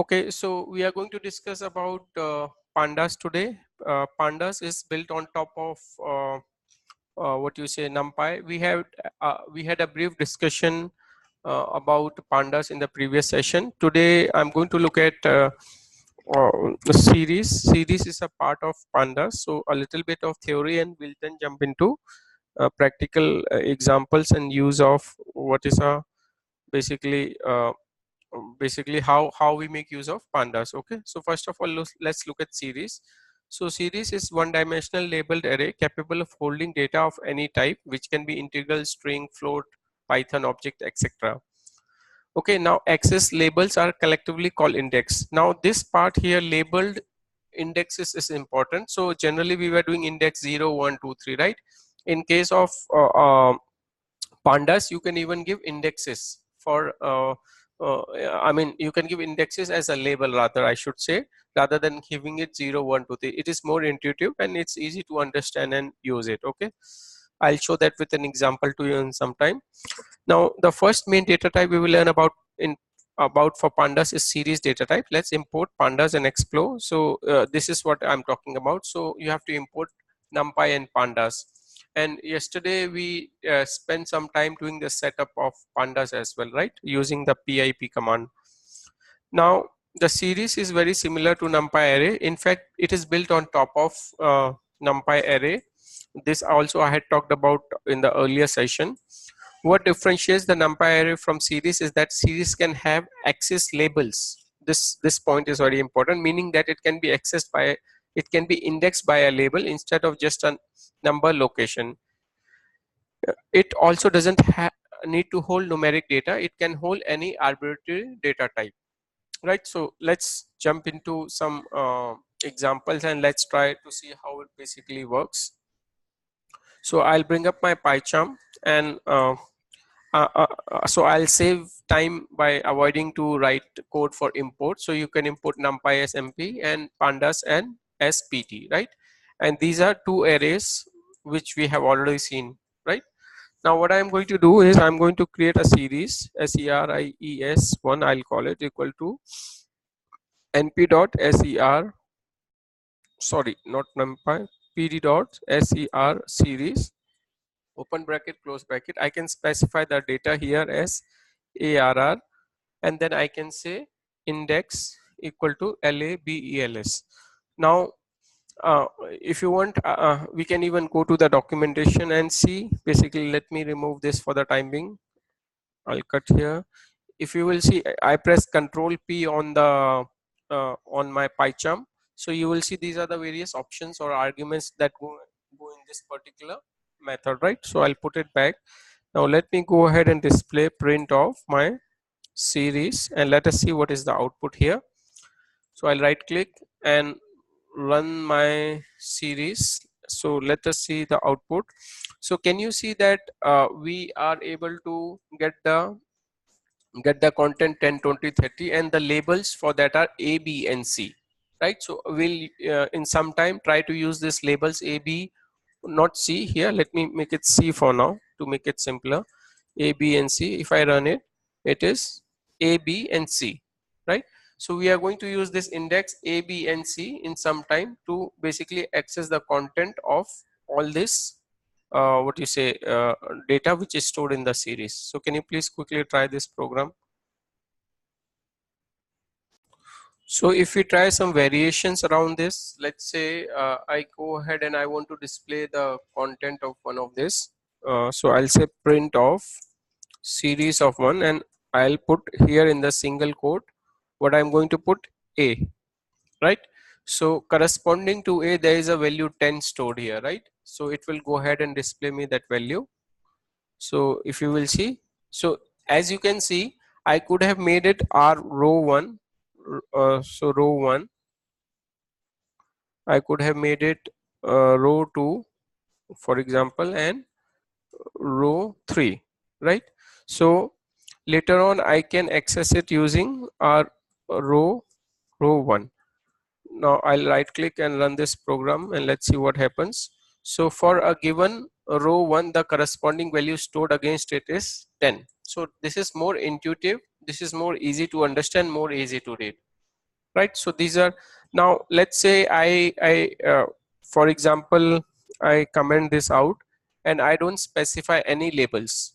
Okay, so we are going to discuss about Pandas today. Pandas is built on top of what you say NumPy. We had a brief discussion about Pandas in the previous session. Today I'm going to look at the series. Series is a part of Pandas, so a little bit of theory, and we'll then jump into practical examples and use of what is a basically. Basically how we make use of pandas. Okay, so first of all, let's look at series. So series is one dimensional labeled array capable of holding data of any type, which can be integral, string, float, python object, etc. Okay, now access labels are collectively called index. Now this part here, labeled indexes, is important. So generally we were doing index 0 1 2 3, right? In case of pandas, you can even give indexes for I mean, you can give indexes as a label, rather I should say, rather than giving it 0 1 2 3. It is more intuitive and it's easy to understand and use it. Okay, I'll show that with an example to you in some time. Now the first main data type we will learn about for pandas is series data type. Let's import pandas and explore. So this is what I'm talking about. So you have to import numpy and pandas, and yesterday we spent some time doing the setup of pandas as well, right, using the pip command. Now the series is very similar to numpy array. In fact, it is built on top of numpy array. This also I had talked about in the earlier session. What differentiates the numpy array from series is that series can have access labels. This point is very important, meaning that it can be accessed by, it can be indexed by a label instead of just a number location. It also doesn't need to hold numeric data. It can hold any arbitrary data type, right? So let's jump into some examples and let's try to see how it basically works. So I'll bring up my PyCharm, and so I'll save time by avoiding to write code for import. So you can import numpy as mp and pandas and as pt, right? And these are two arrays which we have already seen, right? Now what I'm going to do is I'm going to create a series, series one, I'll call it, equal to np dot ser, sorry, not numpy, pd dot ser series, open bracket, close bracket. I can specify the data here as arr, and then I can say index equal to labels. Now if you want, we can even go to the documentation and see. Basically, let me remove this for the time being. I'll cut here. If you will see, I press Control P on the on my PyCharm. So you will see these are the various options or arguments that go in this particular method, right? So I'll put it back. Now let me go ahead and display print of my series, and let us see what is the output here. So I'll right click and run my series. So let us see the output. So can you see that we are able to get the content 10 20 30, and the labels for that are a, b and c, right? So we'll in some time try to use this labels a, b, not c. Here let me make it c for now to make it simpler. A, b and c. If I run it, it is a, b and c, right? So we are going to use this index a, b and c in some time to basically access the content of all this what you say data which is stored in the series. So can you please quickly try this program? So if we try some variations around this, let's say I go ahead and I want to display the content of one of this. So I'll say print of series of one, and I'll put here in the single quote what I'm going to put, a, right? So corresponding to a, there is a value 10 stored here, right? So it will go ahead and display me that value. So if you will see, so as you can see, I could have made it r row 1, so row 1, I could have made it row 2 for example, and row 3, right? So later on I can access it using our row 1. Now I'll right click and run this program, and let's see what happens. So for a given row 1, the corresponding value stored against it is 10. So this is more intuitive, this is more easy to understand, more easy to read. right? So these are, now let's say I for example I comment this out and I don't specify any labels.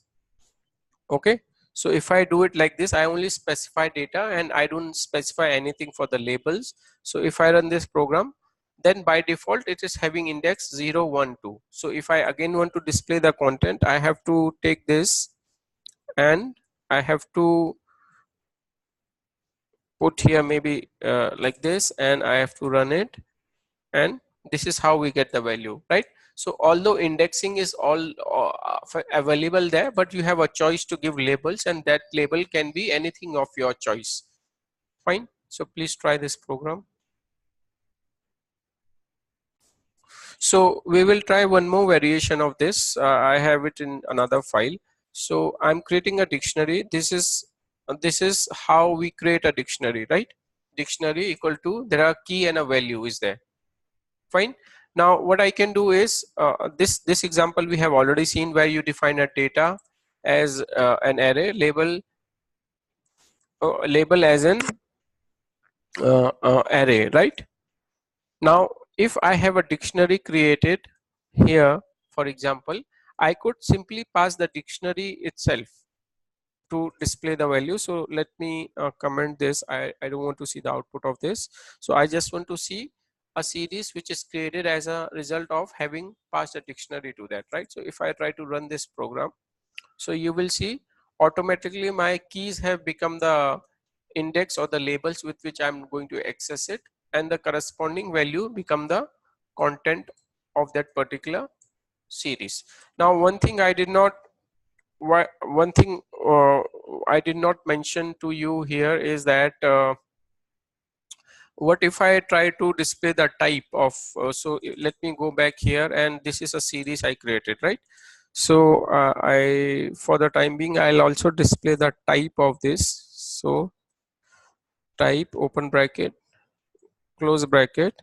Okay, so if I do it like this, I only specify data and I don't specify anything for the labels. So if I run this program, then by default it is having index 0 1 2. So if I again want to display the content, I have to take this and I have to put here maybe like this, and I have to run it, and this is how we get the value, right? So although indexing is all available there, but you have a choice to give labels, and that label can be anything of your choice. Fine, so please try this program. So we will try one more variation of this. I have it in another file. So I'm creating a dictionary. This is how we create a dictionary, right? Dictionary equal to, there are key and a value is there. Fine. Now what I can do is, this example we have already seen, where you define a data as an array, label as an array, right? Now if I have a dictionary created here, for example, I could simply pass the dictionary itself to display the value. So let me comment this. I don't want to see the output of this. So I just want to see a series which is created as a result of having passed a dictionary to that, right? So if I try to run this program, so you will see automatically my keys have become the index or the labels with which I'm going to access it, and the corresponding value become the content of that particular series. Now one thing I did not, one thing I did not mention to you here is that what if I try to display the type of, let me go back here, and this is a series I created, right? So I, for the time being, I'll also display the type of this. So type, open bracket, close bracket.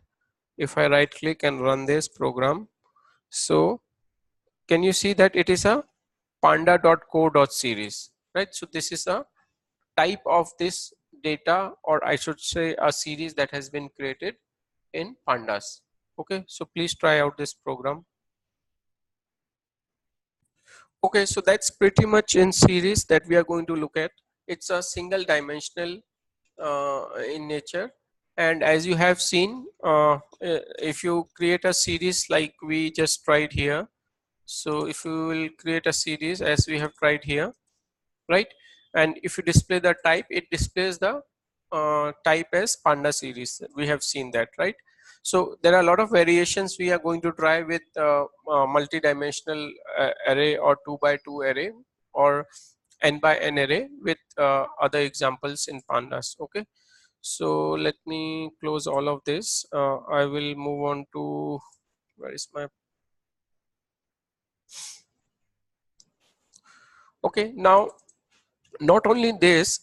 If I right click and run this program, so can you see that it is a panda.co.series, right? So this is a type of this data, or I should say a series that has been created in pandas. Okay, so please try out this program. Okay, so that's pretty much in series that we are going to look at. It's a single dimensional in nature, and as you have seen, if you create a series like we just tried here, so if you will create a series as we have tried here, right, and if you display the type, it displays the type as panda series. We have seen that, right? So there are a lot of variations we are going to try with multi-dimensional array or 2 by 2 array or n by n array with other examples in pandas. Okay, so let me close all of this. I will move on to, where is my, okay, now not only this,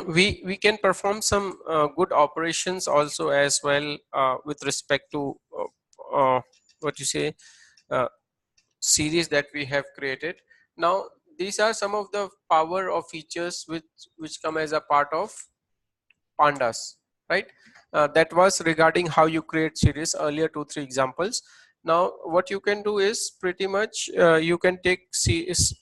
we can perform some good operations also as well with respect to what you say, uh, series that we have created. Now these are some of the power of features which come as a part of pandas, right? That was regarding how you create series, earlier 2 3 examples. Now what you can do is pretty much you can take series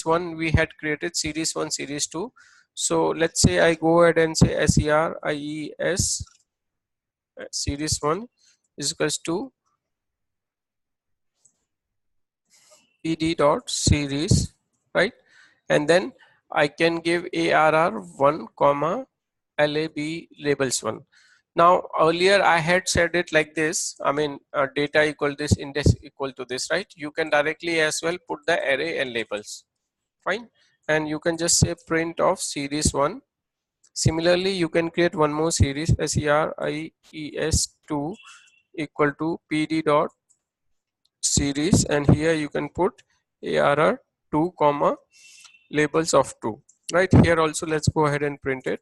1 we had created, series 1, series 2. So let's say I go ahead and say series series 1 is equals to pd dot series, right? And then I can give arr1 comma lab labels 1. Now earlier I had said it like this, I mean data equal this, index equal to this, right? You can directly as well put the array and labels. Fine, and you can just say print of series 1. Similarly you can create one more series, series2 equal to pd dot series, and here you can put arr2 comma labels of 2, right? Here also let's go ahead and print it.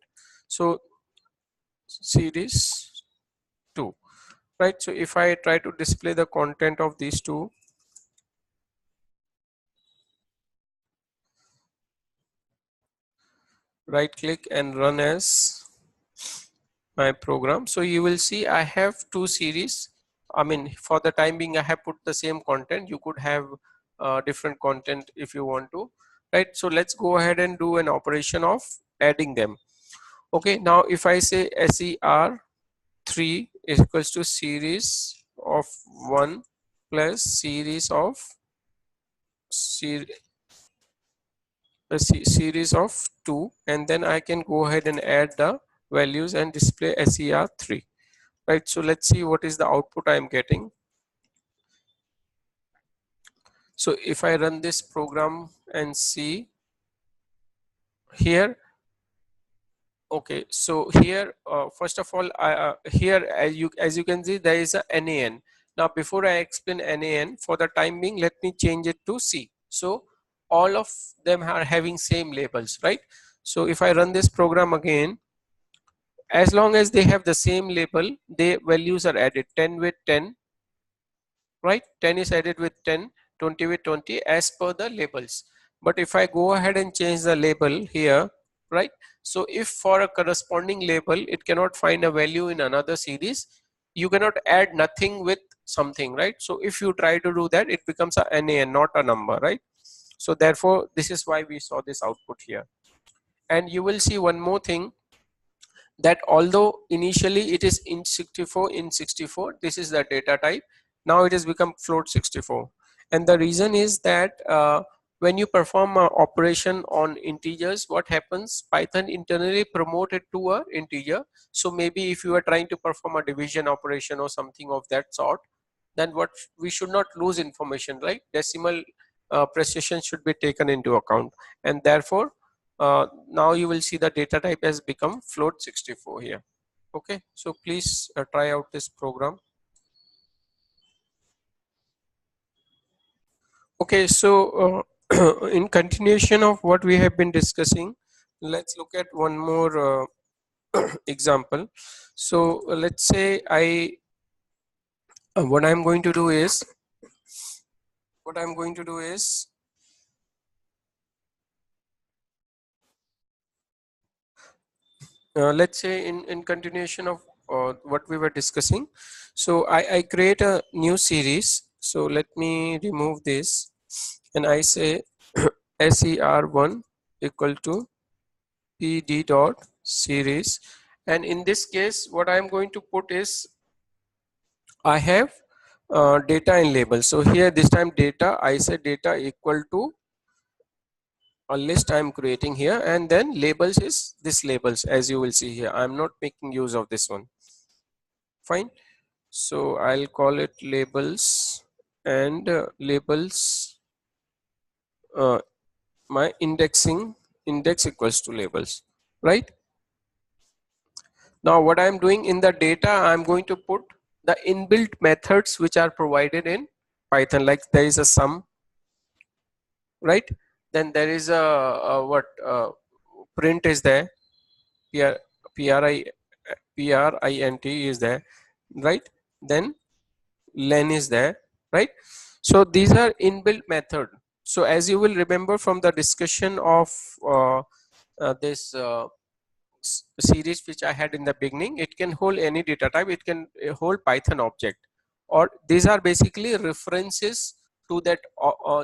So series 2, right? So if I try to display the content of these two, right click and run as my program. So you will see I have two series. I mean, for the time being I have put the same content. You could have different content if you want to, right? So let's go ahead and do an operation of adding them. Okay, now if I say ser3 is equals to series of 1 plus series of series of 2, and then I can go ahead and add the values and display ser3, right? So let's see what is the output I am getting. So if I run this program and see here, okay, so here first of all here as you can see there is a NaN. Now before I explain NaN, for the time being let me change it to C. So all of them are having same labels, right? So if I run this program again, as long as they have the same label, the values are added. 10 with 10, right? 10 is added with 10, 20 with 20 as per the labels. But if I go ahead and change the label here, right? So if for a corresponding label it cannot find a value in another series, you cannot add nothing with something, right? So if you try to do that, it becomes a NaN, not a number, right? So therefore this is why we saw this output here. And you will see one more thing, that although initially it is int64 this is the data type, now it has become float 64. And the reason is that when you perform an operation on integers, what happens, Python internally promote it to a integer. So maybe if you are trying to perform a division operation or something of that sort, then what we should not lose information, right? Decimal precision should be taken into account, and therefore now you will see the data type has become float 64 here. Okay, so please try out this program. Okay, so in continuation of what we have been discussing, let's look at one more example. So let's say what I'm going to do is let's say in continuation of what we were discussing, so I create a new series. So let me remove this and I say ser1 equal to pd dot series, and in this case what I am going to put is I have data and label. So here this time data, I say data equal to a list I'm creating here, and then labels is this labels, as you will see here. I'm not making use of this one. Fine. So I'll call it labels, and labels my index equals to labels, right? Now what I'm doing in the data, I'm going to put the inbuilt methods which are provided in Python, like there is a sum, right? Then there is a what print is there, pri print is there, right? Then len is there, right? So these are inbuilt method. So as you will remember from the discussion of this series which I had in the beginning, it can hold any data type, it can hold Python object, or these are basically references to that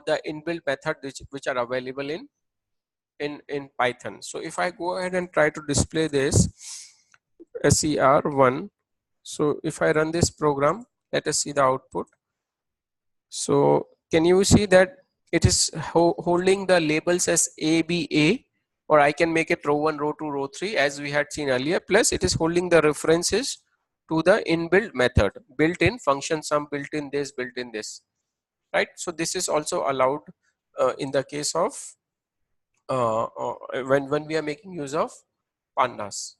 the inbuilt method which are available in Python. So if I go ahead and try to display this ser1, so if I run this program, let us see the output. So can you see that it is holding the labels as ABA, or I can make it row 1, row 2, row 3 as we had seen earlier, plus it is holding the references to the inbuilt method, built in function sum, built in this, right? So this is also allowed in the case of when we are making use of pandas.